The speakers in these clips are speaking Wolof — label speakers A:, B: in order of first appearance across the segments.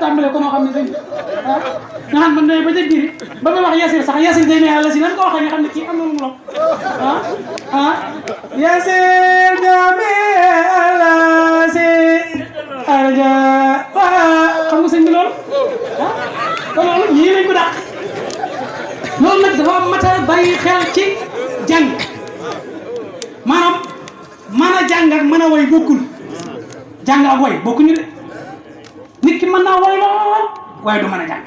A: tàmbalee ko noo xam ne sëñ bi ah nga xam man ba ca biir ba may wax yasir sax yasir day ne yàlla si nan ko waxee nga xam ne kii am na lu mu lom yasir jami alasi arja xam nga sëñ bi loolu te loolu ñii lañ ko dàq loolu nag dafa mat a bàyyi xel ci jàng maanaam mën a jàng ak mën a way bokkul jàng ak way bokkuñu de nit ki mën naa way lool waaye du mën a jàng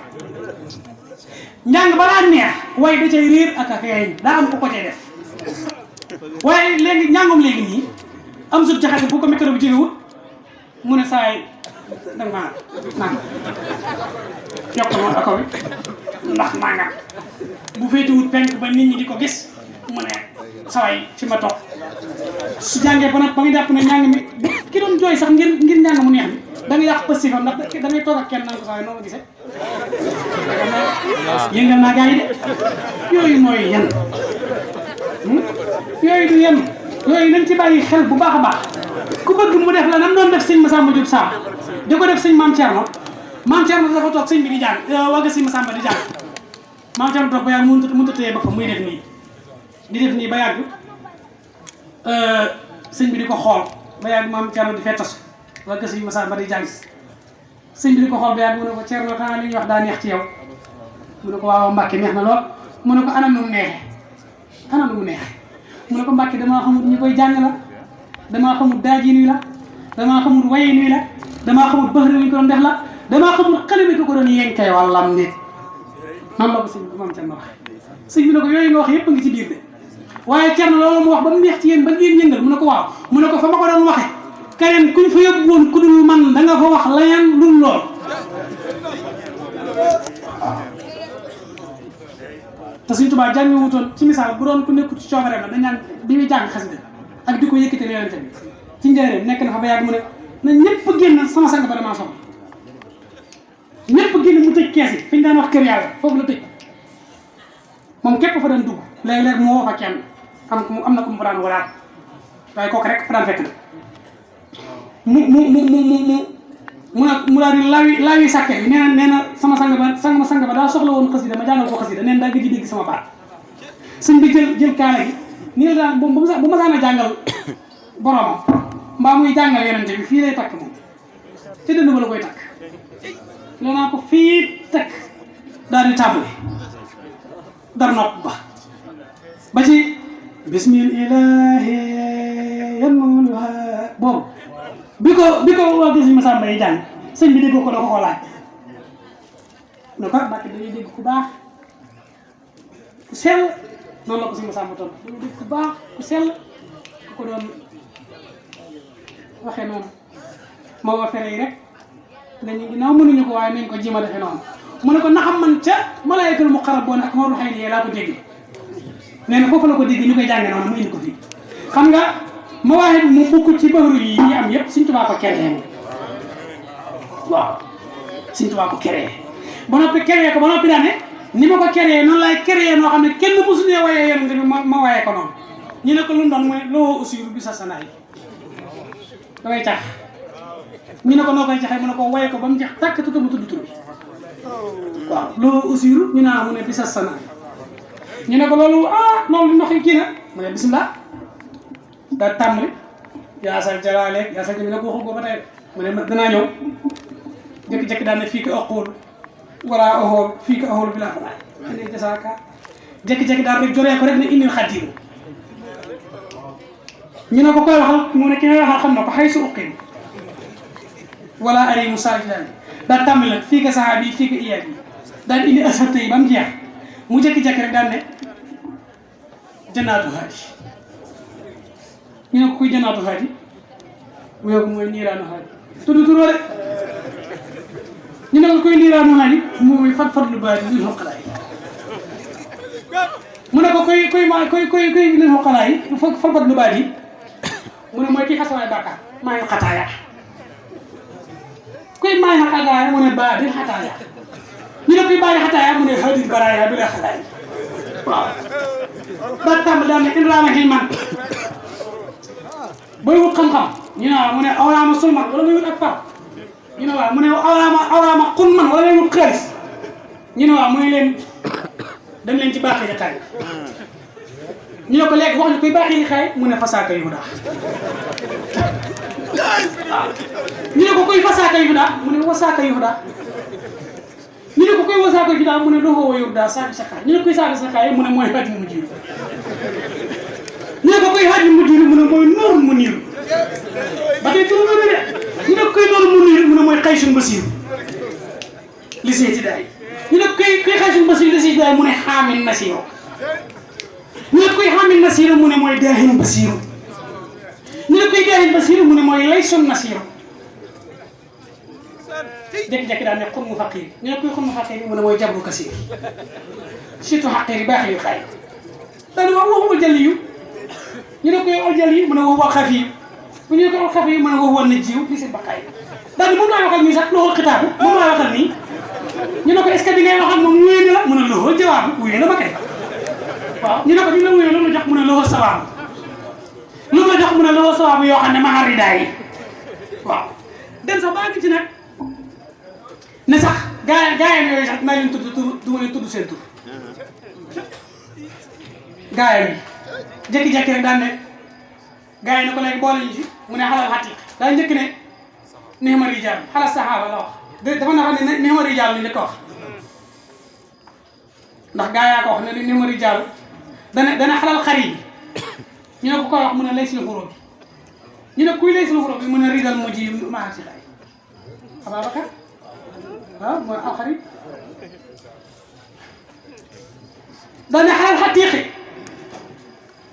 A: njàng balaa neex way da cay réer ak a feeñ daa am ko ko cay def waaye léegi njàngum léegi nii am sut jaxate bu ko météo bi jegewut mu ne saay danga maa naan yokk noonu ako bi ndax maa nga bu féetiwut penk ba nit ñi di ko gis mu ne saway fi ma toog su jàngee ba nag ba nga jàpp ne njàng mi ki doon jooy sax ngir njàng mu neex mi da nga yàq pëssi fa ndax da ngay toog ak kenn naan ko saway noo ma gisee yëngal naa gars yi de yooyu mooy yan yooyu du yan yooyu nañ ci bàyyi xel bu baax a baax ku bëgg mu def la nam doon def sëñ Massamba Diop Samb di ko def sëñ Maam Thierno dafa toog sëñ bi di jàng wagga sëñ Massamba di jàng Maam Thierno toog ba yàgg mënut a téye boppam muy def nii di def nii ba yàgg sëñ bi di ko xool ba yàgg Maam Thierno di fettasu wagga sëñ Massamba di jàng sëñ bi di ko xool ba yàgg mu ne ko Thierno xanaa li ñuy wax daa neex ci yow mu ne ko waaw Mbàkke neex na lool mu ne ko anam nu mu neexee anam nu mu neexee mu ne ko Mbàkke damaa xamul ñi koy jàng la damaa xamul daajin wi la damaa xamul wayin wi la damaa xamul bëxri wi ko doon def la damaa xamul xale bi ko doon yenkee wàllam nit noonu la ko sëñ bi Maam Thierno wax sëñ bi ne ko yooyu nga wax yëpp a ngi ci biir de waaye Thierno loolu mu wax ba mu neex ci yéen ba ngeen yëngal mu ne ko waaw mu ne ko fa ma ko doon waxe keneen kuñ fa yóbbu woon ku dul man da nga fa wax leneen lu lool te Sëñ Tuubaa jàngi wutoon ci misaal bu doon ku nekkul ci coobareem la dañ naan bi muy jàng xasida ak di ko yëkkati yonente bi ci njëriñ nekk na fa ba yàgg mu ne na ñëpp génn sama sang ba damaa soxla ñëpp génn mu tëj kees yi fi ñu daan wax kër yàlla foofu la tëj moom képp fa daan dugg léeg-léeg mu woo fa kenn am na ko mu fa daan walaat waaye kooku rek fa daan fekk na mu daal di laawi sàkke bi nee na sama sang ba daa soxla woon xasida ma jàngal ko xasida neen daa gëj dégg sama baat sëñ bi jël kaala gi nii la daan bu ma saan a jàngal boromam mbaa muy jàngal yonente bi fii lay takk moom te dënn ba la koy takk la naa ko fii takk daal di tàmbali dar nopp ba ci bismillahi yanmuluha boobu bi ko waa gis Massamba yi jàng sëñ bi dégg ko da ko laaj ne ko Mbàkke dañuy dégg ku baax ku sell noonu la ko sëñ Massamba toon dañuy dégg ku baax ku sell ku ko doon waxee noonu moo wa fere yi rek nañu ginnaaw mënuñu ko waaye nañ ko jéem a defee noonu mu ne ko naxam man ca malaayikatul muqarraboon ak Maodo xëy na laa ko dégg nee na foofu la ko dégg ñu koy jàngee noonu mu indi ko fii xam nga mawaaxi bi mu bokk ci bahru yi ñu am yëpp Sëñ Tuubaa ko créé waaw Sëñ Tuubaa ko créé ba noppi créé ko ba noppi daane ni ma ko créé noonu laay créé noo xam ne kenn bu suñee wayee yonent bi ma wayee ko noonu ñu ne ko lu mu doon mooy loo usiru bi sa sanaay damay cax ñu ne ko noo koy caxee mu ne ko waye ko ba mu jeex tàkk tuta mu tudd tur bi waaw loo usiru ñu naa mu ne bi sa sanaay ñu ne ko loolu loolu ndox yi kii na mu ne bismillah daa tàmbali yaasal jalaale yaasal jami ne ko waxul ko ba tey mu ne danaa ñëw jékki-jékki daan ne fii ko axool wala axool fii ko axool bi laa fanaay ane jasaaka jékki-jékki daal rek joree ko rek ne indil xaddiiru ñu ne ko koy waxal mu ne ki ngay waxal xam na ko xay su uqim wala ari mu saajidaan daa tàmbali nag fii ko saxaab yi fii ko iyaat yi daal indi asarte yi ba mu jeex mu jékki-jékki rek daan ne jannaatu haadi ñu ne ko kuy jannaatu haadi mu ne ko mooy niiraanu haadi tudd turoo de ñu ne ko kuy niiraanu haadi mooy fat lu baadi lil xoqalaay mu ne ko kuy lil xoqalaay fat lu baadi mu ne mooy kii xasawaay bàkkaar maa ngi xataaya kuy maa ngi xataaya mu ne baa di xataaya ñu ne kuy bàyyi xataaya mu ne haadil baraaya bi la xalaay waaw ba tàmbali daal ne indraama xëy man booy wut xam-xam ñu ne mu ne awlaama sulman wala muy wut ak far ñu ne waaw mu ne awraama xun man wala leen wut xaalis ñu ne waaw mu ne leen dem leen ci baaxee li xaay ñu ne ko léegi wax ñu koy baaxee li xaay mu ne fasaaka yu daa waaw ñu ne ko koy fasaaka yu daa mu ne wasaaka yu daa ñu ne ko koy wasaaka yu daa mu ne doxoo yu daa saaki sa xaay ñu ne koy saaki sa xaay mu ne mooy xaj mu mujj ñu ne ko koy xaj mu mujj mu ne mooy noor mu niir ba tey tur nga de ñu ne ko koy noor mu niir mu ne mooy xay suñ basiir li see ci daay ñu ne koy xay suñ basiir li see ci daay mu ne xaamin nasiiro ñu ne koy xaamin nasiiro mu ne mooy daahin basiiru ñu ne koy daahin basiiru mu ne mooy lay sun nasiiro jékki-jékki daal ne xun mu faqiir ñu ne koy xun mu faqiir mu ne mooy jabru kasiir surtout xaqiir yi baax yu xaay daal di wax waxuma jëli yu ñu ne koy al jëli yu mu ne wax xaf yi bu ñu ne ko al xaf yi mu ne wax woon na jiw li si baqaay daal di moom laa waxal nii sax loxol xitaabu moom laa waxal nii ñu ne ko est-ce que di ngay wax ak moom wuyee na la mu ne loxol jawaabu wuyee na ma kay waaw ñu ne ko di la wuyee loolu la jox mu ne loxol sawaabu lu ma jox mu ne loxol sawaabu yoo xam ne ma xaridaa yi waaw den sax baa ngi ci nag ne sax gaayam yooyu sax dinaa leen tudd tur du ma leen tudd seen tur gaayam yi jékki-jékki rek daan ne gaay yi ne ko léegi boole ñu ci mu ne xalal xatiq daa njëkk ne nihma rijaal xalal saxaaba la wax dafa na xam ne nihma rijaal li njëkk a wax ndax gaay yaa ko wax ne nihma rijaal dana xalal xar yi ñu ne ko koy wax mu ne lay sil xuróo bi ñu ne kuy lay sil xuróo bi mu ne ridal mujj yi maa si xay Ababacar waaw mooy alxarit dana xalal xatiqi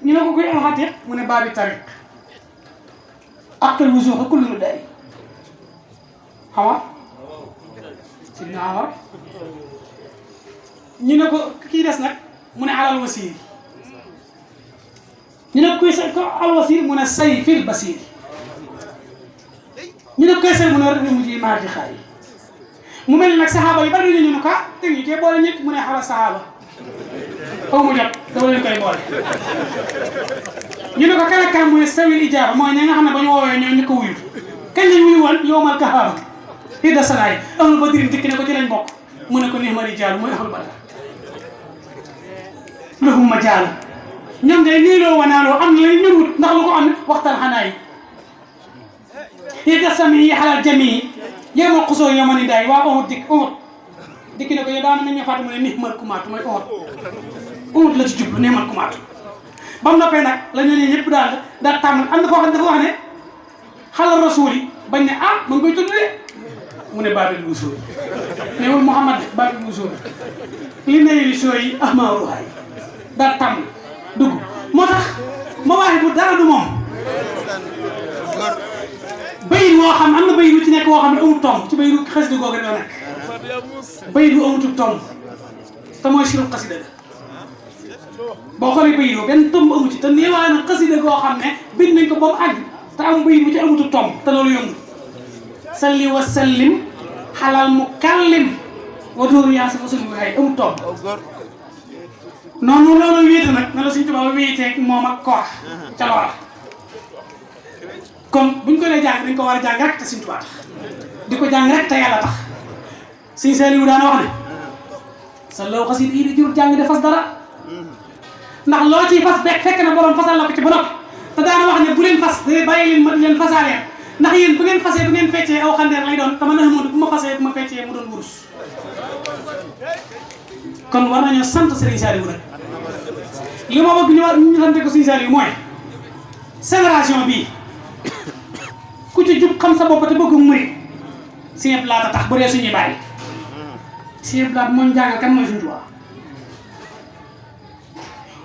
A: ñu ne ko kuy alxatiq mu ne baabi tariq aqal wusuuxa kullu lu day xawar sidina Amar ñu ne ko kii des nag mu ne alal wasiir ñu ne kuy sa ko al wasiir mu ne sayfil basiir ñu ne koy say mu ne rek mujj yi maa di xaay mu mel nag saxaaba yi bari nañu ne ko te ñu cee boole ñëpp mu ne xala saxaaba foofu mu jot dama leen koy boole ñu ne ko kan ak kan mu ne sawil ijaaba mooy ñi nga xam ne ba ñu woowee ñoo ñu ko wuyu kañ lañ wuyu woon yowmal kahaaba fii da salaay amul ba dirim dikk ne ko ci lañ bokk mu ne ko nihma rijaal mooy ahlu badar lahum majaal ñoom day nii loo wanaaloo am na lañ ñëwut ndax lu ko am ne waxtaan xanaa yi da sami yi xalal jami yi yéemal xusoo yomani daay waa Uhud dikk ne ko yow daana nañ ña faatu mu ne nihmal kumaatu mooy Uhud la ci jublu nihmal kumaatu ba mu noppee nag la ñu ne ñëpp daal tàmm am na koo xam ne dafa wax ne xalal rasuul yi bañ ne ah mu ngi koy tudd de mu ne baabil wusuul newul Muhammad de baabil wusuul li ne li soo yi ahmaaruhaay daal tàmm dugg moo tax ma waaye bu dara du moom bayit woo xam am na bayit wu ci nekk woo xam ne amul tomb ci bayit xasida googu doo nekk bayit wu amutul tomb te mooy siru xasida la boo xoolee bayit woo benn tomb amu ci te neewaa na xasida goo xam ne bind nañ ko ba mu àgg te am bayit wu ci amutul tomb te loolu yomb salli wa sallim xalal mukallim wa dóoru yaa si fa suli waxay amul tomb noonu loolu wéete nag na la Sëñ Tuubaa wéeteeg moom ak koor ca loola kon buñ ko dee jàng dañ ko war a jàng rek te Sëñ Tuubaa tax di ko jàng rek te yàlla tax Sëñ Saaliw daana wax ne sa loo xasit yi di jur jàng de fas dara ndax loo ciy fas fekk na borom fasal la ko ci ba noppi te daana wax ne bu leen fas da bàyyi leen ma leen fasaaleen ndax yéen bu ngeen fasee bu ngeen feccee aw xandeer lay doon te man Ahmadu bu ma fasee bu ma feccee mu doon wurus kon war nañoo sant Sëriñ Saaliw nag li ma bëgg ñu sante ko Sëriñ Saaliw mooy génération bii ku ci jub xam sa bopp te bëgg murit Sëñ Abdu Lahat tax bu dee suñuy bàyyi Sëñ Abdu Lahat mooy jàngal kan mooy Sëñ Tuubaa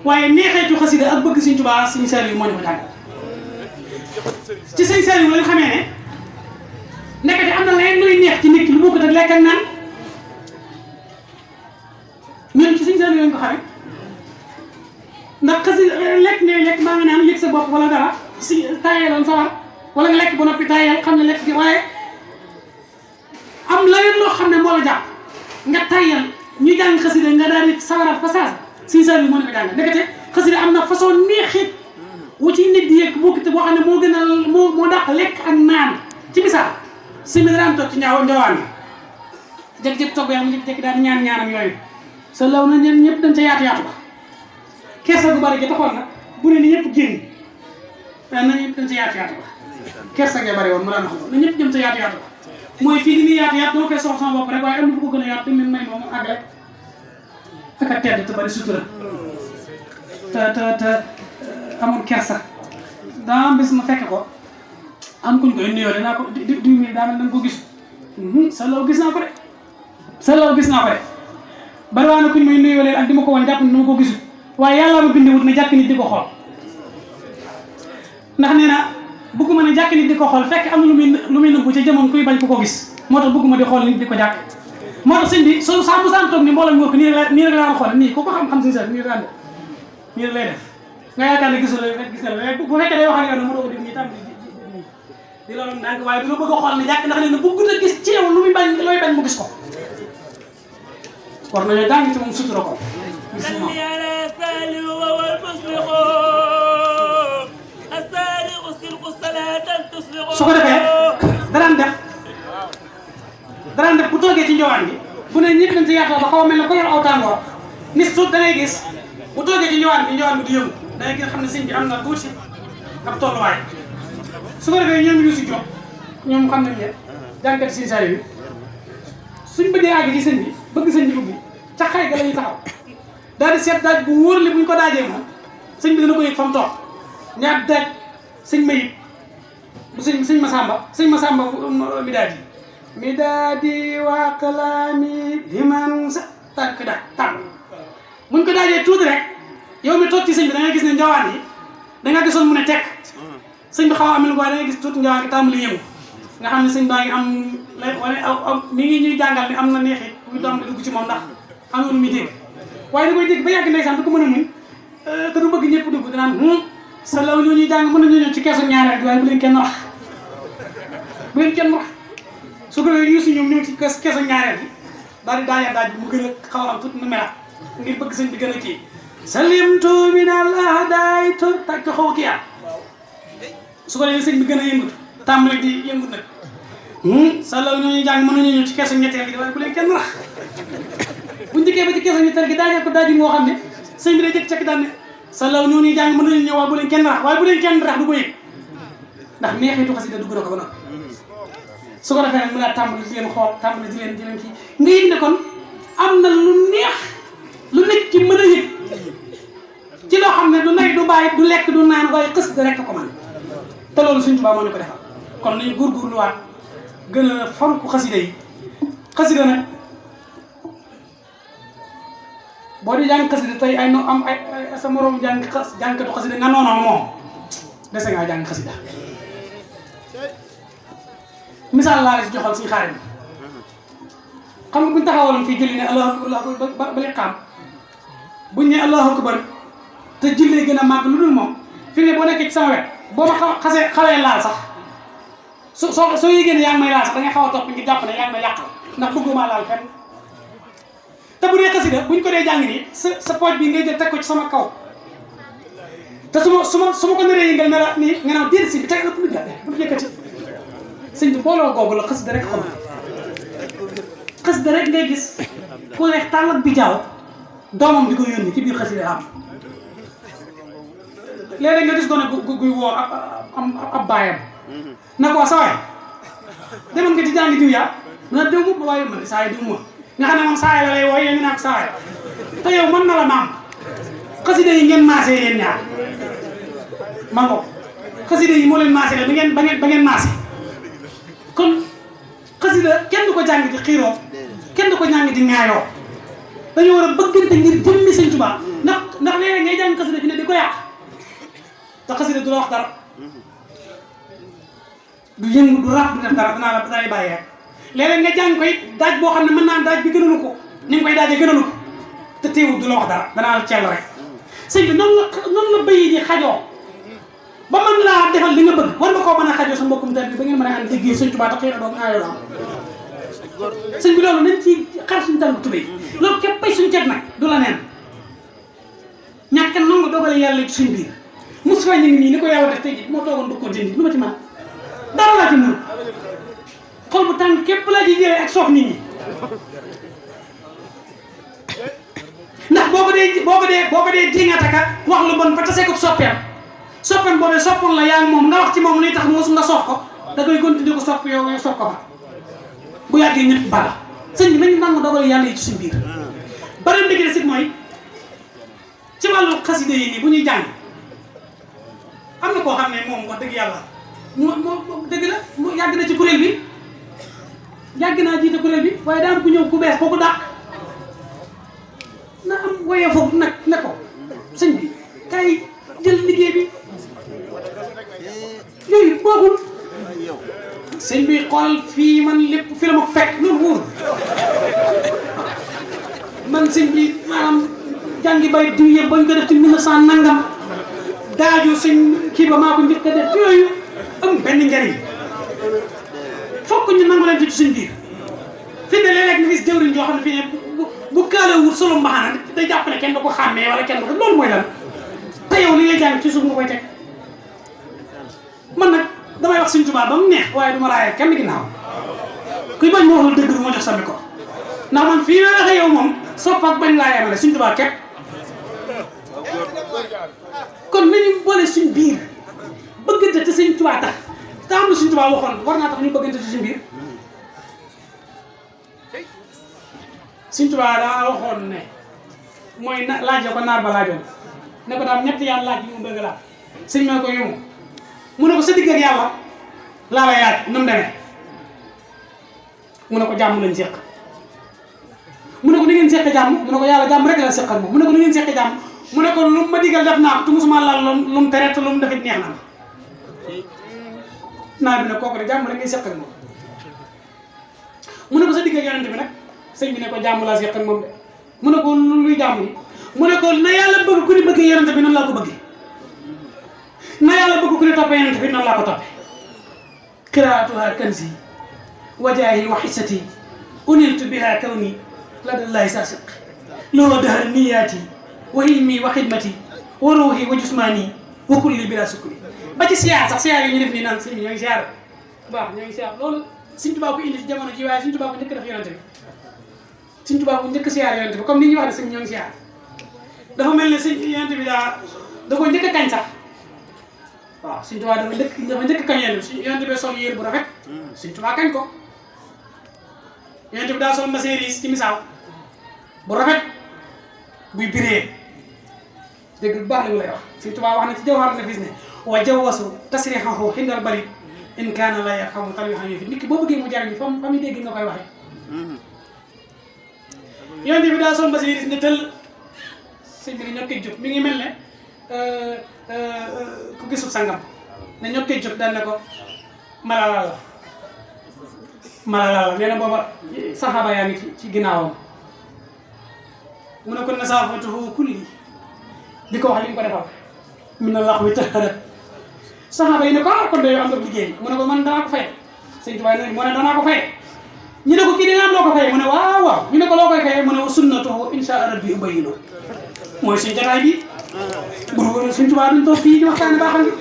A: waaye neexee ci xasida ak bëgg Sëñ Tuubaa Sëñ Saaliw moo ñu ko jàngal ci Sëñ Saaliw lañ xamee ne nekkati am na leneen luy neex ci nit ki lu bokkut ak lekk ak naan ñun ci Sëñ Saaliw lañ ko xamee ndax xasida lekk ne lekk maa ngi naan yëg sa bopp wala dara si taayeeloon sawar wala nga lekk ba noppi taayal xam ne lekk gi waaye am leneen loo xam ne moo la jàpp nga taayal ñu jàng xasida nga daal di sawaraat fa saasa Sëñ Saaliw moo ne ko jàng nekkate xasida am na façon neexit wu ci nit di yëg bokkite boo xam ne moo gën a moo dàq lekk ak naan ci misaal sëñ bi daan toog ci njawaan bi jékki-jékki toog yaa mu jékki-jékki daal ñaanam yooyu sa law na ñen ñëpp dañ ca yaatu ba kersa gu bari gi taxoon na bu ne ni ñëpp génn waaye na ñëpp dañ ca yaatu ba kersa gee bari woon mu daan wax na ñëpp jëm ca yaatu ba mooy fii di nii yaatu dama koy sox sama bopp rek waaye am na bu ko gën a yaatu dañ leen may moom àgg rek ak a tedd te bari sutura te amoon kersa daa am bis ma fekk ko am kuñ koy nuyoo dinaa ko diw mi daa mel da nga ko gis sa law gis naa ko de sa law gis naa ko de bari waa na kuñ may nuyoo leen ak di ma ko wan jàpp ne dama ko gisul waaye yàlla ma bindee wut ne jàkk nit di ko xool ndax nee na bëgguma ne jàkk nit di ko xool fekk am na lu muy nëbbu ca jamono kuy bañ ku ko gis moo tax bëgguma di xool nit di ko jàkk moo tax sëñ bi soo saa mu saan toog ni mbooloo mi wër ko nii rek la daan xool nii ku ko xam si sa nii rek lay def nga yaakaar ne gisul rek gis na la bu fekkee day wax ak yow nag ma doog a dégg ñi tam di loolu ndànk waaye du la bëgg a xool ne jàkk ndax nee na bëggut a gis ci yow lu muy bañ looy bañ mu gis ko war nañoo jàng ci moom sutura ko su ko defee daraan def bu toogee ci njowaan bi bu ne ñëpp dañ ci yaatoo ba xaw a mel ne ko yor aw tàngoor nis tuut da ngay gis bu toogee ci njowaan bi di yëngu da ngay gis xam ne sëñ bi am na tuuti ab tolluwaay su ko defee ñoom yu si jóg ñoom xam nañ ne jàngkat si saa yi suñ bëggee àgg ci sëñ bi bëgg sëñ bi ubbi ca xay ga la ñuy taxaw daal di seet daaj bu wóor li buñ ko daajee moom sëñ bi dana ko yëg fa mu toog ñaar daaj sëñ Mayib bu sëñ Masamba mi daal di waqlaami liman sa tànk daaj tànk buñ ko daajee tuuti rek yow mi toog ci sëñ bi da ngay gis ne njawaan yi da nga gisoon mu ne tekk sëñ bi xaw a am lu ko waaye da ngay gis tuuti njawaan gi tàmbali yëngu nga xam ne sëñ baa ngi am lay wane mi ngi ñuy jàngal ni am na neexit bu doom di dugg ci moom ndax am na lu muy dégg waaye da koy dégg ba yàgg ndeysaan du ko mën a muñ te du bëgg ñëpp dugg danaan sa law ñoo ñuy jàng mën nañoo ñëw ci keesu ñaareel waaye bu leen kenn wax su ko defee yuusu ñoom ñëw ci keesu ñaareel bi daal di daajee daaj bi mu gën a xaw a am tuuti nu melaat ngir bëgg sëñ bi gën a kii salimtu min al-ahdaay taj ko xaw a kii su ko defee sëñ bi gën a yëngatu tàmbali di yëngut nag sa law ñoo ñuy jàng mën nañoo ñëw ci keesu ñetteel gi waaye bu leen kenn wax buñ dikkee ba ci keesu ñetteel gi daajee ko daaj moo xam ne sëñ bi day jëkk-cekk daan ne sa law ñoo ñuy jàng mën nañu ñëw waaye bu leen kenn rax waaye bu leen kenn rax du ko yëg ndax neexitu xasida dugg na ko ba noppi su ko defee nag mu laa tàmbali di leen xool tàmbali di leen kii nga yëg ne kon am na lu neex lu nekk ci mën a yëg ci loo xam ne du nay du bàyyi du lekk du naan waaye xasida rek ko man te loolu Sëñ Tuubaa moo ñu ko defal kon nañu góorgóorluwaat gën a fonk xasida yi xasida nag boo di jàng xasida tey ay no am ay sa morom jàngkatu xasida nga noonu moom dese ngaa jàng xasida misaal laa la si joxal suñu xaarim xam nga buñ taxawaloon fii julli ne allahu akbar ba liqaam buñ ne allahu akbar te jullee gën a màgg lu dul moom fi ne boo nekkee ci sama wet boo ma xawee laal sax soo yégée ne yaa ngi may laal sax da ngay xaw a topp ngir jàpp ne yaa ngi may yàqal ndax bëgguma laal fenn te bu dee xasida buñ ko dee jàng nii sa pooj bi ngay jël teg ko ci sama kaw te su ma ko naree yëngal ne la nii nga naan déedéet si bi teg ëpp lu jàppe bu lu yëkkati sëñ bi booloo googu la xasida rek xam xasida rek ngay gis ku neex tàll ak bi jaaw doomam di ko yónni ci biir xasida am léeg-léeg nga gis gone guy woo ab baayam na ko sa waay demoon nga ci jàngi diw yaa na diw mu waaye man saa yi diw ma nga xam ne moom saa yi la lay wooy yéen ñu naan saa yi te yow mën na la maam xasida yi ngeen maasee yéen ñaar man ko xasida yi moo leen maasee la ba ngeen maasee kon xasida kenn du ko jàng di xiiroo kenn du ko jàng di ŋaayoo dañoo war a bëggante ngir jëmmi Sëñ Tuubaa ndax léeg-léeg ngay jàng xasida fi ne di ko yàq te xasida du la wax dara du yëngu du raf du def dara danaa la dalay bàyyi rek léeg-léeg nga jàng koy daaj boo xam ne mën naa daaj bi gënalu ko ni nga koy daajee gënalu ko te teewul du la wax dara danaa la cell rek sëñ bi noonu la bëyi di xajoo ba mën laa defal li nga bëgg war nga koo mën a xajoo sa mbokkum tar bi ba ngeen mën a ànd déggee Sëñ Tuubaa te xëy na doog aayoo la am sëñ bi loolu nañ ci xar suñu tànk tubéy loolu képp pay suñu cet nag du la neen ñàkk nangu dogale yàlla ci suñ biir Moustapha ñu ngi nii ni ko yàlla def tey ji moo toogoon du ko dindi lu ma ci mën dara laa ci mën xol bu tàng képp laa ci jëlee ak soof nit ñi ndax boo ko dee dingataka wax lu bon ba tasee ko soppeem boobee soppoon la yaa ngi moom nga wax ci moom luy tax mu nga soof ko da koy continuer ko sopp yow sopp ko fa bu yàggee ñëpp bala sëñ bi nañu nangu dogal yàlla yi ci suñu biir beneen bi ci mooy ci wàllu xasida yi nii bu ñuy jàng am na koo xam ne moom wax dëgg yàlla moo dëgg la mu yàgg na ci kuréel bi yàgg naa jiite kuréel bi waaye daa am ku ñëw ku bees kooku dàq na am woyee foofu nag ne ko sëñ bi kay jël liggéey bi yooyu bokkul sëñ bi xoolal fii man lépp fi la ma fekk loolu wóor man sëñ bi maanaam jàngi bay diw yëpp bañ ko def ci 1900 nangam daaju sëñ kii ba maa ko njëkk a def yooyu am benn njariñ fokk ñu nangu leen fi ci suñ biir fi ne léeg-léeg nga gis jëwriñ joo xam ne fii ne bu kaale wut solo mbaxana day jàpp ne kenn du ko xàmmee wala kenn du ko loolu mooy lan te yow li ngay jàng ci suuf nga koy teg man nag damay wax Sëñ Tuubaa ba mu neex waaye du ma raayal kenn ginnaaw kuy bañ ma wax la dëgg du ma jox sa micro ndax man fii ma waxee yow moom sopp ak bañ laa yemale Sëñ Tuubaa képp kon nañu boole suñ biir bëggante te Sëñ Tuubaa tax te am na Sëñ Tuubaa waxoon war naa tax ñu bëggante ci suñ biir Sëñ Tuubaa daa waxoon ne mooy laaj ko naar ba laajoon ne ko daal ñetti yàlla laaj yi mu bëgg laaj sëñ ma ko yomu mu ne ko sa digg ak yàlla laa lay laaj nu mu demee mu ne ko jàmm lañ seq mu ne ko ni ngeen seq jàmm mu ne ko yàlla jàmm rek la seqal moom mu ne ko ni ngeen seq jàmm mu ne ko lu ma digal def naa ko te musuma laal lu mu tere te lu mu defit neex na ma naar bi ne kooku de jàmm rek ngay seqal moom mu ne ko sa digg ak yonent bi nag sëñ bi ne ko jàmm laa seqal moom de mu ne ko luy jàmm yi mu ne ko na yàlla bëgg ku ni bëggee yonent bi noonu laa ko bëggee na yàlla bëgg ku ni toppee yonent bi noonu laa ko toppee qiraatuha kanzi wajaahi wa xissati uniltu biha kawni ladallahi saasiq loolu dahar niyaati wa ilmi wa xidmati wa ruuhi wa jusmaani wa kulli bila sukri ba ci siyaar sax siyaar yi ñu def nii naan sëñ bi ñoo ngi siyaar baax ñoo ngi siyaar loolu Sëñ Tuubaa ko indi ci jamono ji waaye Sëñ Tuubaa ko njëkk def yonent bi Sëñ Tuubaa ko njëkk siyaar yonent bi comme ni ñuy wax ne sëñ ñoo ngi siyaar dafa mel ne sëñ yonent bi da ko njëkk a kañ sax waaw Sëñ Tuubaa dafa njëkk a kañ yonent bi sol yére bu rafet Sëñ Tuubaa kañ ko yonent bi daa sol maseeris ci misaal bu rafet buy biree dégg bu baax li mu lay wax Sëñ Tuubaa wax na ci jawhar nafis ne wa jawwasu tasrihahu xindal bari in kaana la yafhamu tam yoo xam ne fi nit ki boo bëggee mu jariñu fa muy dégg nga koy waxee yonent bi daa sol maseeris ne tëll sëñ bi ne ñokkee jóg mi ngi mel ne ku gisul sangam ne ñokkee jóg daan ne ko malalal la nee na booba saxaaba yaa ngi ci ginnaawam mu ne ko nasaafatuhu kulli di ko wax li mu ko defal min na lax wi taharat saxaaba yi ne ko kon de yow am nga liggéey mu ne ko man danaa ko fay sëñ Tuubaa mu ne danaa ko fay ñu ne ko kii dina am loo ko fayee mu ne waaw ñu ne ko loo koy fayee mu ne wa sunnatuhu insha rabbi ubayinu mooy suñ jotaay bi bu dul Sëñ Tuubaa duñ toog fii di waxtaane baaxal gi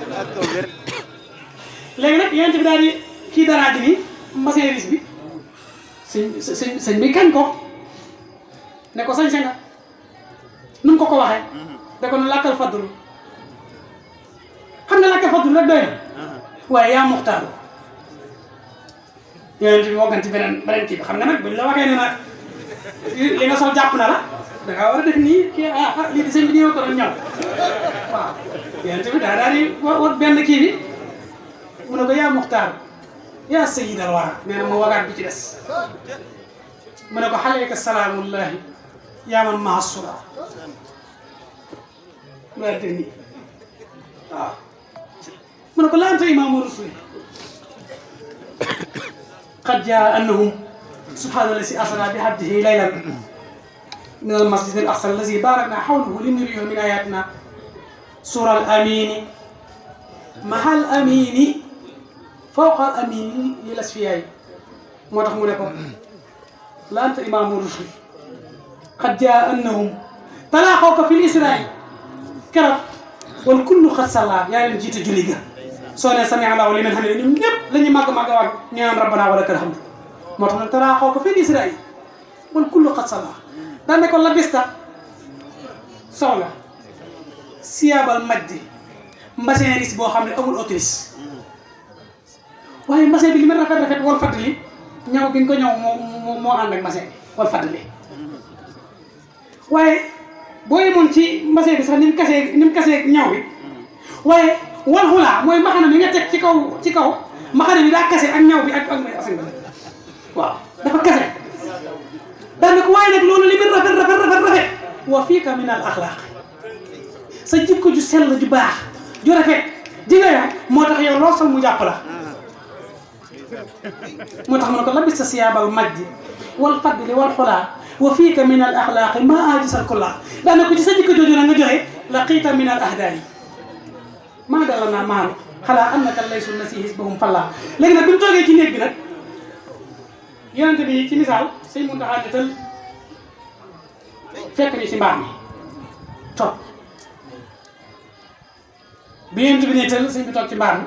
A: léegi nag yonent bi daal di kii daraa ji nii maseeris bi sëñ bi kañ ko ne ko sañ nga nu mu ko waxee da ko ne làkkal fadlu xam nga làkkal fadlu rek doy na waaye yaa muxtaaru yonent bi wogganti beneen kii bi xam nga nag buñ la waxee ne nag li nga sol jàpp na la da ngaa war a def nii kii lii di sëñ bi nii ko doon ñaw waaw yonent bi daal di wat benn kii bi mu ne ko yaa muxtaar yaa sayyidal wara nee na ma wagaat bi ci des mu ne ko xaleyka salaamullahi yaa man mahasura mu daal di nii waaw mu ne ko la anta imaamu rusuli qad jaa annahum subhaana si asra bi abdihi laylan min al masjid al aqsa allazi barakna hawlahu linuriyahu min ayatina sura al amini mahal amini fawqa al amini lil asfiyaay moo tax mu ne ko la anta imaamu rusuli qad jaa annahum talaaxawka fi l israil keroog wal kullu xat salla yaa leen jiite julli ga soo ne sami Allahu liman hamida ñoom ñëpp la ñuy màgg waat ñu naan rabbana wa lakal hamd moo tax nag taraa xaw ko fii Israël wal kullu qad salla daan ne ko labista soxla siyaabal majdi mbasin ris boo xam ne amul autrice waaye mbasin bi li ma rafet wal fàttali ñaw bi nga ko ñëw moo ànd ak mbasin bi wal fàttali waaye boo yemoon ci mbasin bi sax ni mu kasee ñaw bi waaye wal xulaa mooy maxana mi nga teg ci kaw maxana bi daa kase ak ñaw bi ak asin waaw dafa kase daane ko waaye nag loolu li muy rafet wa fiika min al axlaaq sa jikko ju sell ju baax ju rafet ji nga yor moo tax yow loo sol mu jàpp la moo tax mu ne ko labista siyaabal majdi wal fadli wal xulaa wa fiika min al axlaaqi ma ajisal kulla daane ko ci sa jikko jooju na nga joxe laqiita min al ahdaani maa dala naa maalu xalaa annaka laysu nasi hisbahum falla léegi nag bi mu toogee ci néeg bi nag yonente bi ci misaal sëñ Muntaxa di tël fekk ñu ci mbaar mi toog bi yonente bi ne tël sëñ bi toog ci mbaar mi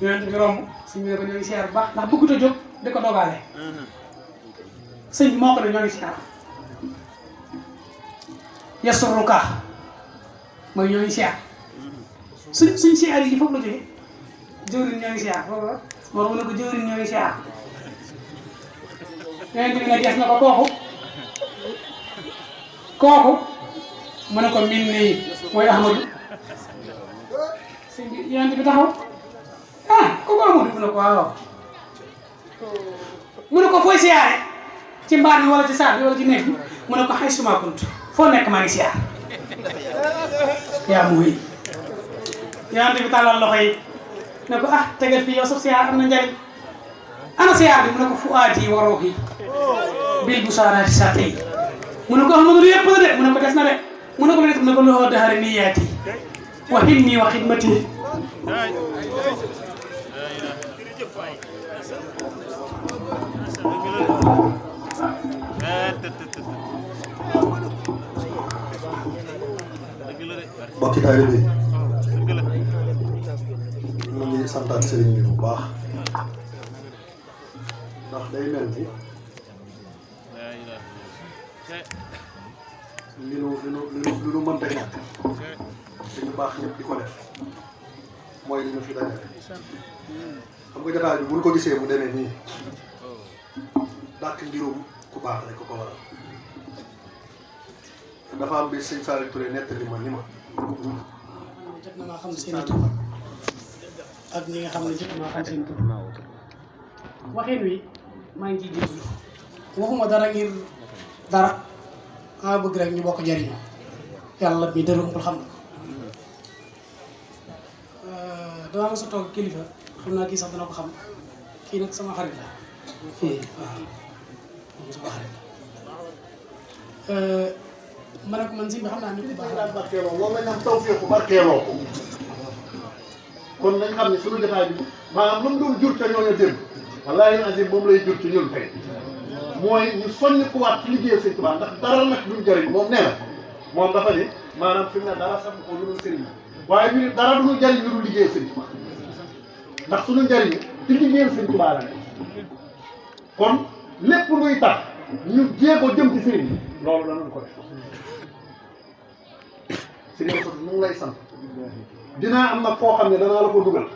A: yonente bi romb sëñ bi ne ko ñoo ngi siyaar bu baax ndax bëggut a jóg di ko dogaale sëñ bi moo ko ne ñoo ngi siyaar yasurruka mooy ñoo ngi siyaar suñ siyaar yi foofu la jógee jëwriñ ñoo ngi siyaar foofu la moo tax mu ne ko jëwriñ ñoo ngi siyaar yonent bi ne gees na ko kooku mu ne ko min nii mooy Ahmadou sëñ bi yonent bi taxaw kooku Ahmadou mu ne ko waaw mu ne ko fooy siyaare ci mbaar mi wala ci saal bi wala ci néeg bi mu ne ko xay suma kunt foo nekk maa ngi siyaar yaa mu wéy yonent bi tàllal loxo yi ne ko tegal fii yow sax siyaar am na njariñ ana siyaar bi mu ne ko fuaati wa ruuhi bil busaaraati sa tey mu ne ko Ahmadu yëpp la de mu ne ko des na de mu ne ko des mu ne ko loxo daxari niyaati wa himmi wa xidmati
B: mbokki taalibe bi ñu ngi santaat sëriñ bi bu baax ndax day mel ni li nu mënta ñàkk te ñu baax ñëpp di ko def mooy li ñu fi dajale xam nga jotaay bi bu ñu ko gisee mu demee nii dàq ngirum ku baax rek ko waral dafa am bi sëñ Saliou Touré nettali ma ni ma
A: jot na maa xam seen i tur ak ñi nga xam ne jot na maa xam seen i tur waxin wi maa ngi ciy jégalu waxuma dara ngir dara maa bëgg rek ñu bokk jariñu yàlla mi dara umpul xam na damaa mos a toog kilifa xam naa kii sax dana ko xam kii nag sama xarit la waaw moom sama xarit la ma ne ko man si bi xam naa ni ku baax la
B: barkeeloo moom lañ am tawfeexu barkeeloo ko kon nañ xam ne suñu jotaay bi maanaam lu mu doon jur ca ñooñu démb wallaahi azim moom lay jur ci ñun tey mooy ñu soññ ku waat ci liggéey Sëñ Tuubaa ndax dara nag duñ jëriñ moom nee na moom dafa ni maanaam fi mu ne dara sax ko lu dul sëriñ waaye ñu dara duñu jëriñ lu dul liggéey Sëñ Tuubaa ndax suñu njëriñ ci liggéeyal Sëñ Tuubaa la ne kon lépp luy tax ñu jéego jëm ci sëriñ bi loolu danañ ko def sëriñ bi mu ngi lay sant dinaa am nag foo xam ne danaa la ko dugal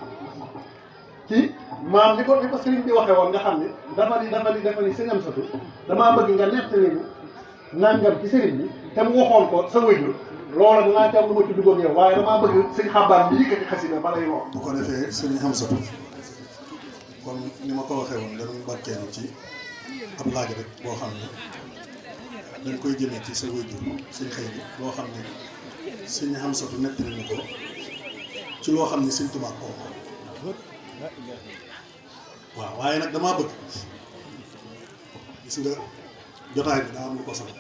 B: ci maam ni ko sëriñ bi waxee woon nga xam ne dafa ni sëñ Amsatu damaa bëgg nga nettali ñu nangam ci sëriñ bi te mu waxoon ko sa wëjur loola danaa ci am lu ma ci duggoon yow waaye damaa bëgg sëñ xabaar bi yëkkati xasida ba lay wax. bu ko defee sëñ Amsatu kon ni ma ko waxee woon dañu barkeelu ci ab laaj rek boo xam ne dañ koy jëmee ci sa wëjur sëñ xëy bi loo xam ne sëñ Amsatu nettali ñu ko ci loo xam ne sëñ Tuubaa ko waaw waaye nag damaa bëgg gis nga jotaay bi daa am lu ko sax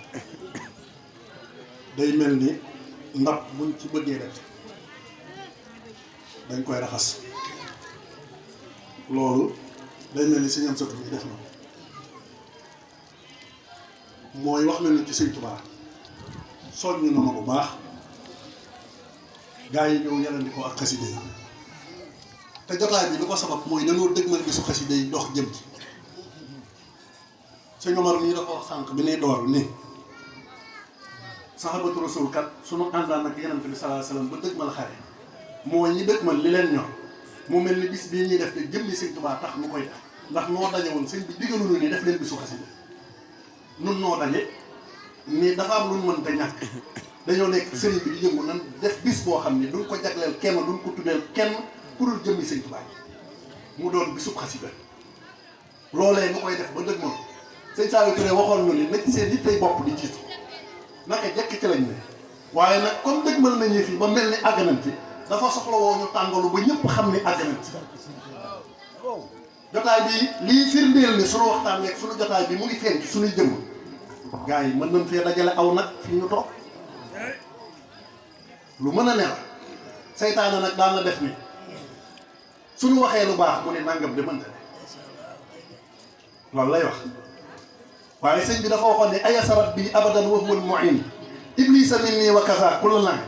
B: day mel ni ndab buñ ci bëggee def dañ koy raxas loolu day mel ni Sëñ Amsatu mi def na mooy wax na ni ci Sëñ Tuubaa soññ na ma bu baax gaa yi ñëw yalandi ko ak xaside yi te jotaay bi lu ko sabab mooy dañoo dëgmal bisu xasida yi dox jëm ci sëñ Omar mii dafa wax sànq bi ne door ni saxabatu rasul kat sunu àndaan ak Yonent bi sallallahu alayhi wasallam ba dëgmal xare mooy ñi dëgmal li leen ñor mu mel ni bis bii ñuy def de jëmmi sëñ Tuubaa tax ñu koy def ndax noo daje woon sëñ bi digaluñu ni def leen bisu xasida nun noo daje ni dafa am lu ñu mënta ñàkk dañoo nekk sëriñ bi di yëngu nan def bis boo xam ni duñ ko jagleel kenn duñ ko tuddeel kenn ku dul jëmmi sëñ Tuubaa mu doon bisub xasida loolee ñu koy def ba dëgmal sëñ Saliou Touré waxoon ñu ni nag seen nit lay bopp di jiitu naka jekk ci lañ ne waaye nag comme dëgmal nañu fii ba mel ni àgg nañ ci dafa soxla woo ñu tàngalu ba ñëpp xam ni àgg nañ ci jotaay bi lii firndeel ni sunu waxtaan yeeg sunu jotaay bi mu ngi feeñ ci sunuy jëmm gars yi mën nañ fee dajale aw nag fii ñu toog lu mën a ne la seytaane nag daan na def ni suñu waxee lu baax mu ne nangam de mënta ne loolu lay wax waaye sëñ bi dafa waxoon ne ayasa rabbi abadan wa huwal mu'in iblisa minni wa kaza kullu lang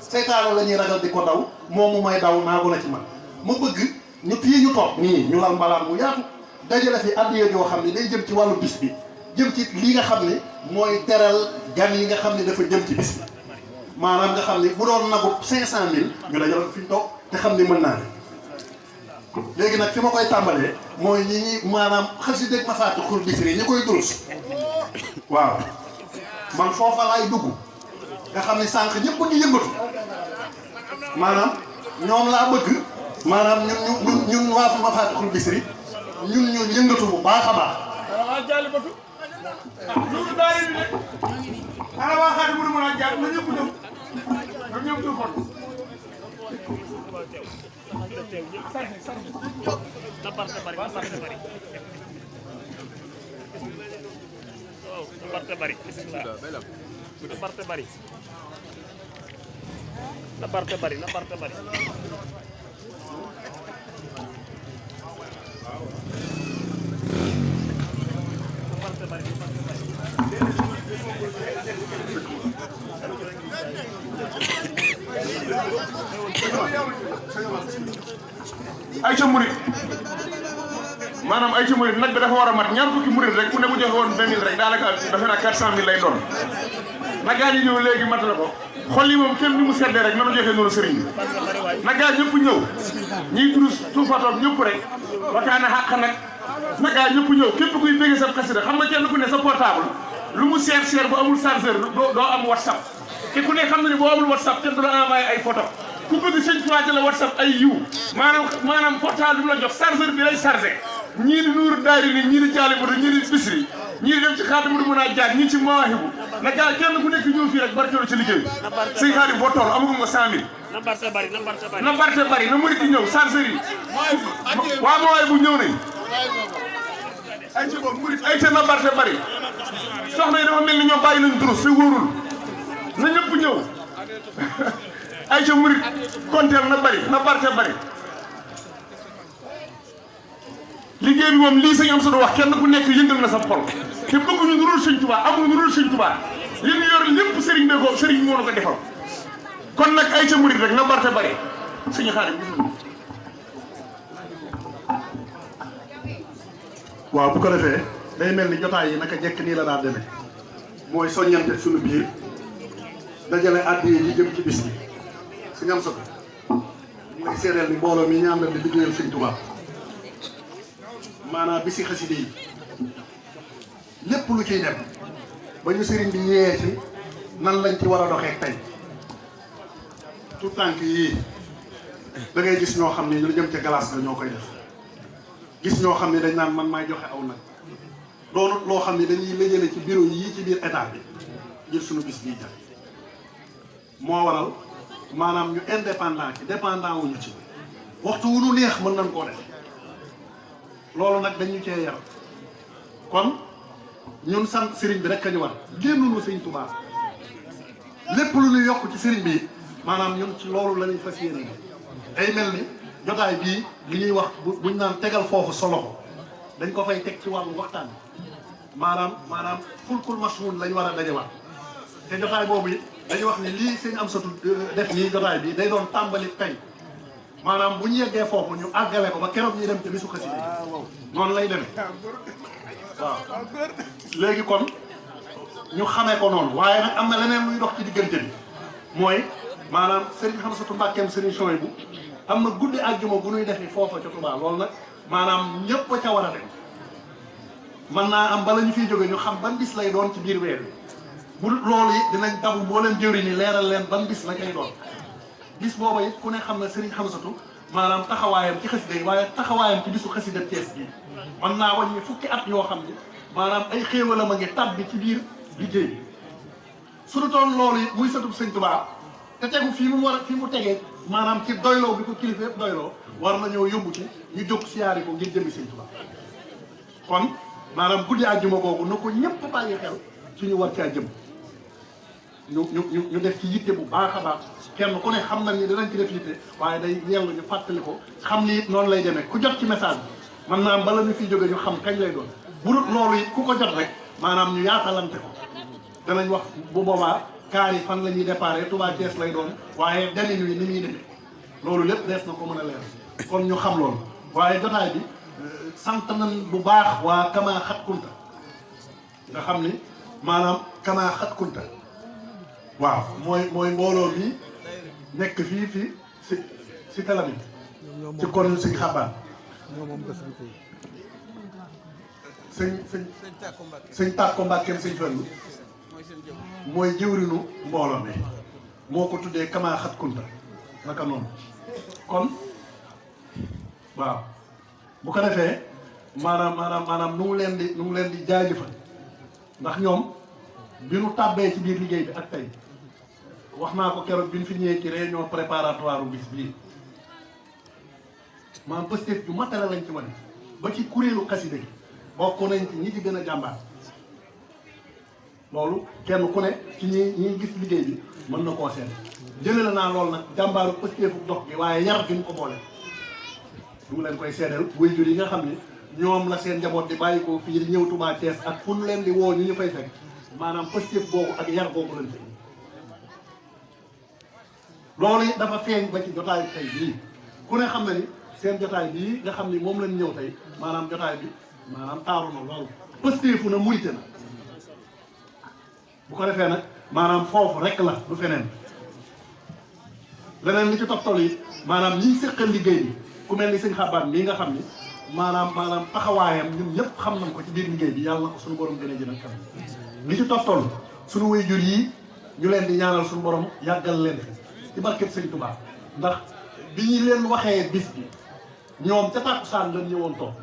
B: seytaane la ñuy ragal di ko daw moom mu may daw naagu na ci man ma bëgg ñu fii ñu toog nii ñu lal mbalaan mu yaatu dajale fi addiya joo xam ne day jëm ci wàllu bis bi jëm ci lii nga xam ne mooy teral gan yi nga xam ne dafa jëm ci bis bi maanaam nga xam ne bu doon nagu 500000 ñu dajale fi ñu toog te xam ne mën naa ne léegi nag fi ma koy tàmbalee mooy ñi maanaam xasida ak Mafatihul Bichri ñi koy durus waaw man foofa laay dugg nga xam ne sànq ñëpp ngi yëngatu maanaam ñoom laa bëgg maanaam ñun waa Mafatihul Bichri ñun ñu yëngatu bu baax a baax.
C: waa Jaalibatu loolu daal di ne ana waa xaati mënu mën a jaar na ñëpp ñëw na ñëpp ñëw kon
D: na parte bari na parte bari oh na parte bari bismillah na parte bari na parte bari na parte bari
C: ay ca murit maanaam ay ca murit nag bi dafa war a mat ñaar fukki murit rek ku ne bu joxe woon 20 000 rek daanaka dafa naa 400000 lay doon nag gaa ñi ñëw léegi mat la ko xol yi moom kenn ni mu seddee rek nanu joxe noonu sëriñ bi nag gaa ñëpp ñëw ñiy durus tuufatoog ñëpp rek waxtaane xàq nag gaa ñëpp ñëw képp kuy bëgg sa xasida xam nga kenn ku ne sa portable lu mu seer bu amul chargeur doo am whatsapp te ku ne xam na ni boo amul whatsapp kenn du la envoyé ay photo ku bëgg sëñ Tuubaa la whatsapp ay yiw maanaam portable bi mu la jox chargeur bi lay chargé ñii di nuuru daari ni ñii di Jaalibatu ñii di Bichri ñii di dem ci Xaadimu mën a jaar ñii ci Mawaahibu na gaa kenn ku nekk ñëw fii rek barkeelu ci liggéey sëñ Xaadim boo toll amagum nga 100000 na barte bari na murit yi ñëw chargeur yi waa Mawaahibu ñëw nañ ay ca na barte bari soxna yi dafa mel ni ñoom bàyyi nañ durus fi wóorul na ñëpp ñëw ay ca murit konteel na bari na barte bari liggéey bi moom lii sëñ am solo wax kenn ku nekk yëngal na sa xol te bëgguñu nu dul sëñ Tuubaa amuñu nu dul sëñ Tuubaa li ñu yor lépp sëriñ bee ko sëriñ moo na ko defal kon nag ay ca murit rek na barte bari suñu xaarim
B: waaw bu ko defee day mel ni jotaay yi naka jekk nii la daa demee mooy soññante suñu biir dajale addiya yi jëm ci bis bi su ñam sot ñu lay seedeel ni mbooloo mi ñu àndal di liggéeyal sëñ Tuubaa maanaam bisi xaside yi lépp lu ciy dem ba ñu sëriñ bi yee ci nan lañ ci war a doxee tey tout tànk yii da ngay gis ñoo xam ne lu jëm ca glace la ñoo koy def gis ñoo xam ne dañ naan man maay joxe aw nag doonut loo xam ne dañuy lëjale ci bureau yii ci biir état bi ngir suñu bis bii jàpp moo waral maanaam ñu indépendant ci dépendant wuñu ci waxtu wu nu neex mën nañ koo def loolu nag dañu cee yar kon ñun sant sëriñ bi rek ka ñu war génnuñu sëriñ Tuubaa lépp lu ñu yokk ci sëriñ bi maanaam ñun ci loolu la ñuy fas yéene day mel ni jotaay bii li ñuy wax buñ naan tegal foofu solo dañ ko fay teg ci wàllu waxtaan maanaam fulkul masuun lañ war a dajewaat te jotaay boobu it dañuy wax ne lii sëñ am satu def nii jotaay bi day doon tàmbali kañ maanaam bu ñu yeggee foofu ñu àggale ko ba keroog ñuy dem te bisu xasida noonu lay demee waaw léegi kon ñu xamee ko noonu waaye nag am na leneen luy dox ci diggante bi mooy maanaam Serigne Hamsatou Mbackeem Serigne Souhaïbou am na guddi àjjuma bu ñuy defi foofa ca Touba loolu nag maanaam ñëpp a ca war a dem mën naa am bala ñu fiy jóge ñu xam ban bis lay doon ci biir weer bi bu loolu it dinañ dabu boo leen jëriñ ni leeral leen ban bis la koy doon bis booba it ku ne xam na Serigne Hamsatou maanaam taxawaayam ci xasida yi waaye taxawaayam ci bisu xasida Thiès bi mën naa wàññi fukki at yoo xam ni maanaam ay xéewalam a ngi tàbbi ci biir liggéey bi su du toon loolu it muy satub Sëñ Tuubaa te tegu fii mu war a fii mu tegee maanaam ci doyloo bi ko kilifa yëpp doyloo war na ñëw yóbbu ci ñu jóg siyaari ko ngir jëmmi Sëñ Tuubaa kon maanaam guddi àjjuma googu na ko ñëpp bàyyi xel ci ñu war caa jëm ñu def ci yitte bu baax a baax kenn ku ne xam nañ ni dinañ ci def yitte waaye day yellu ñu fàttali ko xam ni it noonu lay demee ku jot ci message bi man naa bala ñu fiy jóge ñu xam kañ lay doon bu dul loolu it ku ko jot rek maanaam ñu yaatalante ko danañ wax bu boobaa kaar yi fan la ñuy déparé Touba Thiès lay doon waaye demin wi ni muy demee loolu lépp dees na ko mën a leer kon ñu xam loolu waaye jotaay bi sant nañ bu baax waa Kama Xat Kunta nga xam ni maanaam Kama Xat Kunta waaw mooy mbooloo bi nekk fii si Talamine ci kon Sëñ Xabaan sëñ Tàkko Mbàkkeem Sëñ Fallu mooy jëwrinu mbooloo mi moo ko tuddee Kama Xat Kunta naka noonu kon waaw bu ko defee maanaam nu ngi leen di jaajëfal ndax ñoom bi nu tàbbee ci biir liggéey bi ak tey wax naa ko keroog bi ñu fi ñëwee ci réunion préparatoire bis bii maanaam pëstéef ju matala lañ ci wane ba ci kuréelu xasida gi bokk nañ ci ñi ci gën a jàmbaar loolu kenn ku ne ci ñi gis liggéey bi mën na koo seet jëlee la naa loolu nag jàmbaaru pëstéefu dox gi waaye yar gi mu ko boole du leen koy seedeel waajur yi nga xam ne ñoom la seen njaboot di bàyyi ko fii di ñëw Touba Thiès ak fu ñu leen di woo ñu fay fekk maanaam pëstéef boobu ak yar boobu lañ fi loolu it dafa feeñ ba ci jotaay tey bii ku ne xam na ni seen jotaay bii nga xam ni moom lañ ñëw tey maanaam jotaay bi maanaam taaru na loolu pëstéefu na murite na bu ko defee nag maanaam foofu rek la du feneen leneen li ci toftal yi maanaam ñiy séqal liggéey bi ku mel ni Sëñ Xabaan mii nga xam ni maanaam taxawaayam ñun ñëpp xam nañ ko ci biir liggéey bi yàlla na ko suñu borom gën a jëm ak kanam li ci toftal suñu waajur yi ñu leen di ñaanal suñu borom yàggal leen fi ci barkeb Sëñ Tuubaa ndax bi ñu leen waxee bis bi ñoom ca tàkkusaan lañ ñëwoon toog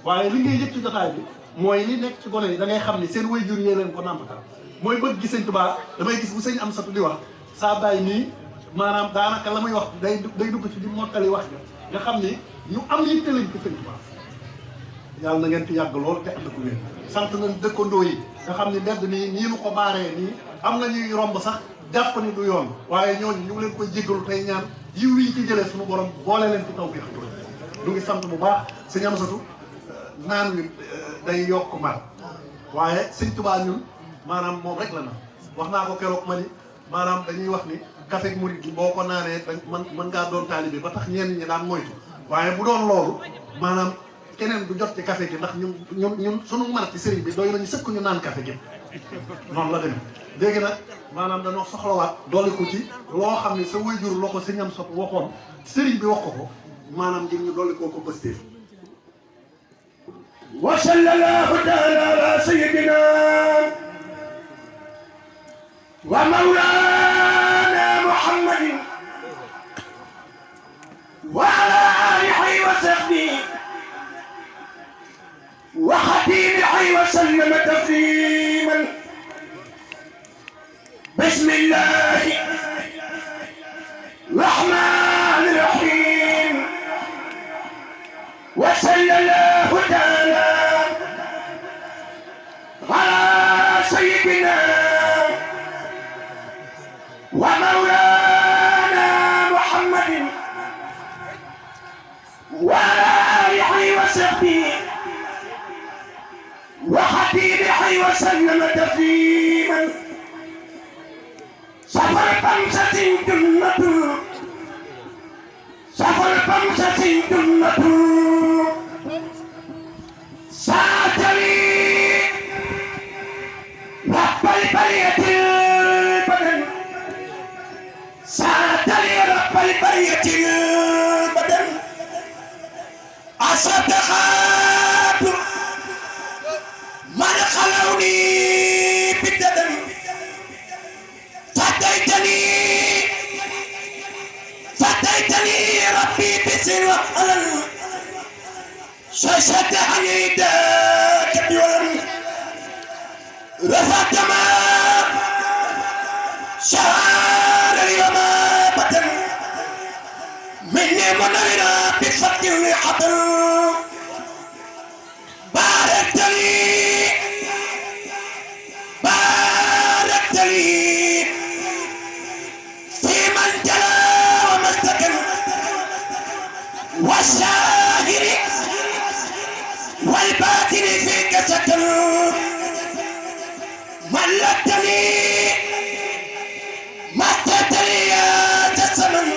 B: waaye li ngay yëg ci jotaay bi mooy li nekk ci gone yi da ngay xam ni seen waajur yee leen ko nàmpatal mooy bëgg gi Sëñ Tuubaa damay gis bu Sëñ Amsatu di wax saa bàyyi nii maanaam daanaka la muy wax day dugg ci di mottali wax nga xam ni ñu am yitte lañ ko Sëñ Tuubaa yàlla na ngeen fi yàgg lool te ànd ko wér sant nañ dëkkandoo yi nga xam ni mbedd nii nii nu ko baaree nii am na ñuy romb sax jàpp ni du yoon waaye ñooñu ñu ngi leen koy jéggalu tey ñaan yiw yi ci jëlee suñu borom boole leen ci taw bi ñu ngi sant bu baax Sëñ Amsatu naan wi day yokk mar waaye Sëñ Tuubaa ñun maanaam moom rek la na wax naa ko keroog ma ni maanaam dañuy wax ni café murid gi boo ko naanee mën ngaa doon taalibe ba tax ñenn ñi daan moytu waaye bu doon loolu maanaam keneen du jot ci café gi ndax ñun sunu mar ci sëriñ bi doy nañu sëkk ñu naan café gi noonu la demee léegi nag maanaam dañoo soxlawaat dolli ko ci loo xam ne sa waajur loo ko Sëñ Amsatu waxoon sëriñ bi wax ko maanaam ngir ñu dolli koo ko pëstéef
E: wa sallallahu taala ala sayyidina wa mawlana muhammadin wa ala alihi wa sahbihi wa xadimihi wa sallama tasliman bismillahi rahmani rahim wa sallallahu taala ala sayyidina wa mawlana muhammadin wa ala alihi wa sahbihi wa xadimihi wa sallama tasliman safar tamsatin junnatu سفر بمسة جنة ساتلي رب البرية البدن ساتلي رب البرية البدن أصدقات من خلوني بالددن فتيتني ربي بسر وحلل شاشة حنيدك بولن رفعت ما شعار اليوم بدن مني منيرة بفضل حضر باركت لي في من جلى ومستكن والشاهر والباطن فيك سكن ملكتني مستتني يا تسمن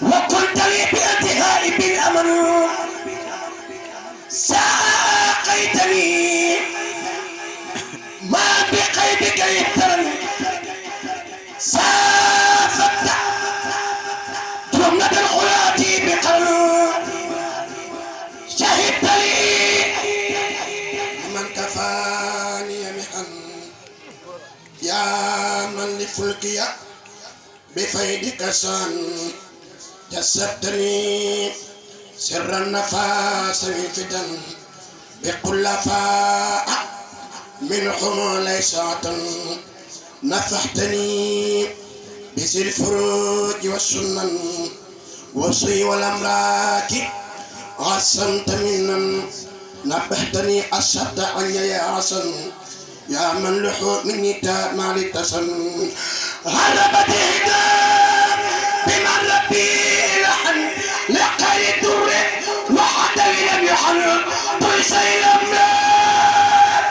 E: وكنت لي بالانتهاء بالامن ساقيتني ما بقيدك يفترن سافت جملة الغلاة بقلب شهدت لي من كفاني محن يا من لفلكي بفيدك سن جسدتني سر النفاس من فتن بكل فاء منهم ليس نفحتني بسر الفروج والسنن وصي والأملاك عصمت منا نبهتني أشد عني يا عسن يا من لحوق مني تاب مالي تسن هربت هدام بمن ربي لحن لقي الدر وحتى لم يحل طيسي الأملاك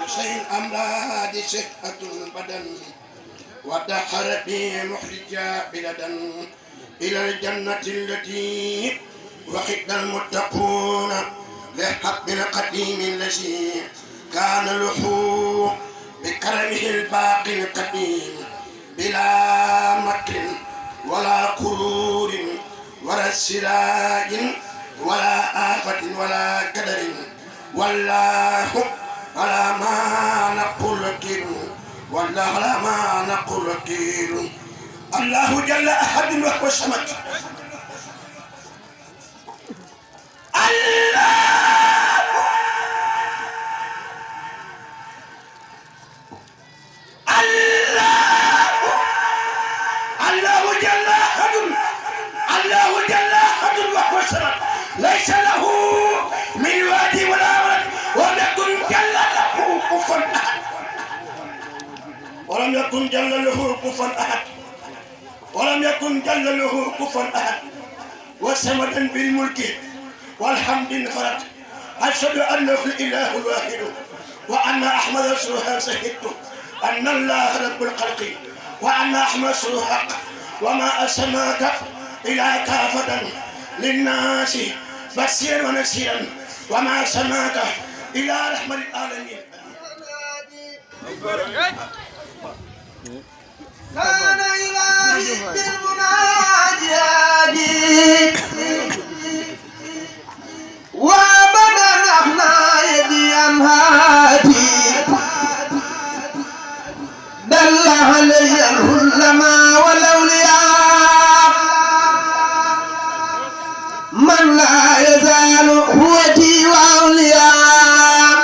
E: طيسي الأملاك شهة البدن ودخل بي محرجا بلدا إلى الجنة التي وقد المتقون لحق القديم الذي كان له بكرمه الباقي القديم بلا مكر ولا قرور ولا سراج ولا آفة ولا كدر والله على ما نقول وكيل والله على ما نقول وكيل الله جل أحد وهو الصمد ليس له من وادي ولا ولد ولم يكن جل له كفوا احد ولم يكن جل له كفوا احد ولم يكن جل له كفوا احد وسمدا بالملك والحمد انفرد اشهد انه الاله الواحد وان احمد رسولها شهدت ان الله رب الخلق وان احمد رسول حق وما اسماك الى كافه للناس بشيرا ونذيرا وما سماك الى رحمة العالمين.
F: كان إلهي بالمناجات وابدا احنا يدي امهاتي دل علي العلماء والاولياء من لا يزال هوتي واولياء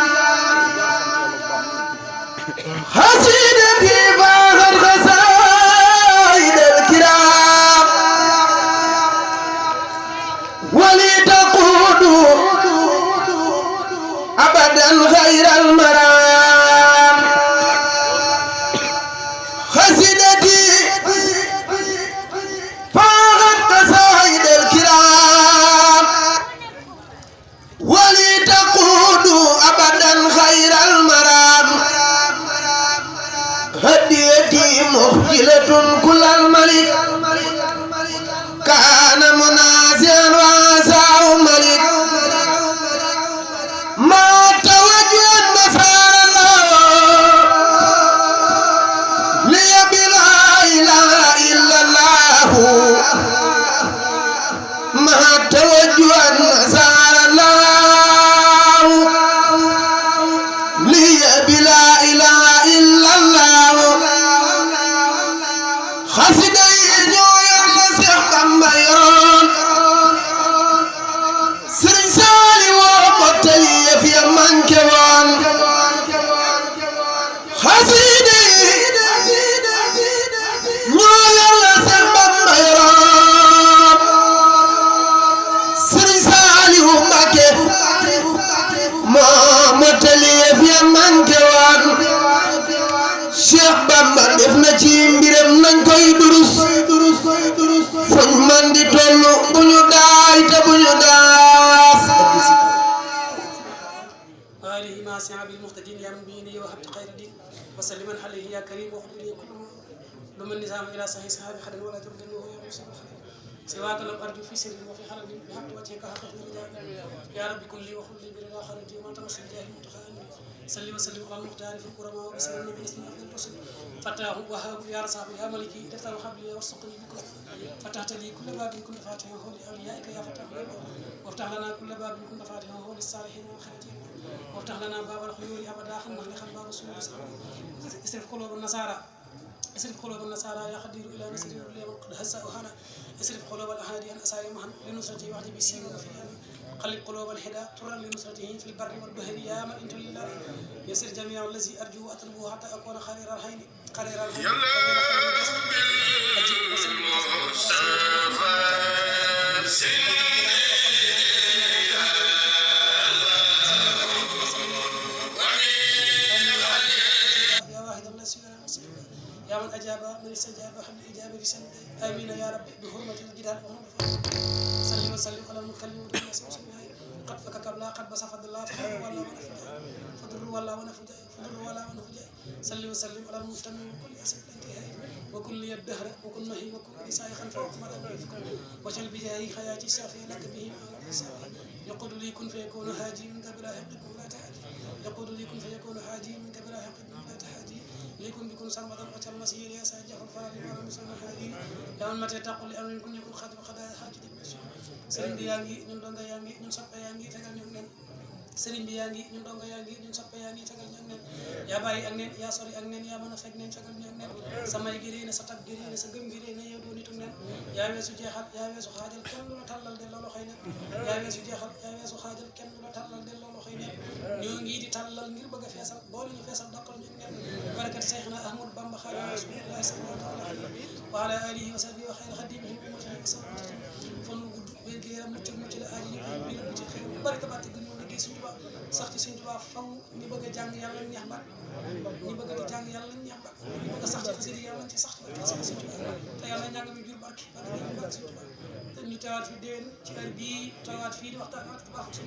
F: خسيدتي فاخر خسائد الكرام ولي تقود ابدا غير المرام خسيدتي فاخر خسائد الكرام ولي تقود ابدا غير المرام هديتي مخجلة كل الملك jëf na ci mbiram nañ koy durus fuñ man di tollu bu ñu daay te bu ñu daas
A: آله مع سعاب المهتدين يا مبيني وهبت خير دين وسلما عليه يا كريم وخذ لي كل لما النظام إلى صحيح صحابي خدم ولا تردن وهو يمسك الخير سواك لم أرجو في سر وفي حرم بحق وجهك حقق الرجال يا رب كن لي وخذ لي برضا خرجي وما تمس بجاه المتخاني صلي وسلم على المختار في الكرماء وبسلم باسم أفضل الرسل فتاه وهاب يا رصاحبي يا ملكي دفتر حبلي وارزقني بكل فتحت لي كل باب كنت فاتحه لأوليائك يا فتاه وافتح لنا كل باب كنت فاتحه للصالحين والخيرين وافتح لنا باب الخيول ابدا خلنا باب رسول الله اسرف قلوب النصارى اسرف قلوب النصارى يا قدير الى نصر اليوم قد هزا وهنا اسرف قلوب الاحادي ان اسايا معا لنصرته وحدي بسين وفي اليمين قلب قلوب الحدا ترا لنصرته في البر والبحر يا من انت لله يسر جميع الذي ارجو واطلبه حتى اكون خير الحين يا من أجاب من استجاب حمل الإجابة بسند آمين يا رب بحرمة الجدال سلم وسلم على المكلم والناس وسلم قد فك قبلا قد بس فضل الله فضل ولا ونفجاء فضل ولا ونفجاء سلم وسلم على المفتن وكل أسف الانتهاء وكل الدهر وكل نهي وكل سائخا فوق مرأة وجل بجاهي حياتي سافية لك به يقول لي كن فيكون هاجي من قبل حقد ولا تحاجي يقول لي كن فيكون هاجي من قبل حقد ولا تحاجي ليكن بكم سرمدا وجل المسير يا ساجح الفرد ولا مسلم هادي يا من متى تقول لأمر كن يكون خادم خدايا حاجة سرين بيانغي ñun donga yangi ñun soppe yangi tegal ñok nen serigne bi yangi ñun donga yangi ñun soppe yangi tegal ñok nen ya bayyi ak nen ya sori ak nen ya mëna fek nen fegal ñok nen samay gi reena sa tab gi reena sa gëm gi reena yow do nitu nen ya wessu jeexal ya wessu xaajal kenn lu talal de lolo xey nen ya wessu jeexal ya wessu xaajal kenn lu talal de lolo xey nen ñoo ngi di talal ngir bëgg fessal bo ñu fessal dokkal ñok nen barakat Cheikhna Ahmad Bamba Khadim Rasulullah sallallahu alaihi wa ala alihi wa sahbihi wa khayr khadimihi wa ummatihi sallallahu fonu gudd wér yaram mu ci la aaji ñu bi ci xew bari tabaati gën ñu liggéey Sëriñ Tuubaa sax ci Sëriñ Tuubaa faw ñi bëgg a jàng yàlla neex baat ñi bëgg di jàng yàlla neex baat ñi bëgg sax ci xasida yàlla ci sax ci Sëriñ Tuubaa te yàlla ñàng mi jur barke Sëriñ Tuubaa te ñu teewaat fi déwén ci heure bii teewaat fii di waxtaan ak baax ci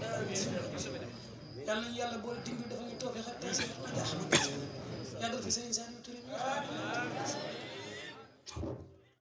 A: yàlla ñu yàlla boole dimbi dafa ñu toog xat tey na jaax yàggal fi Sëriñ Saliou Touré mi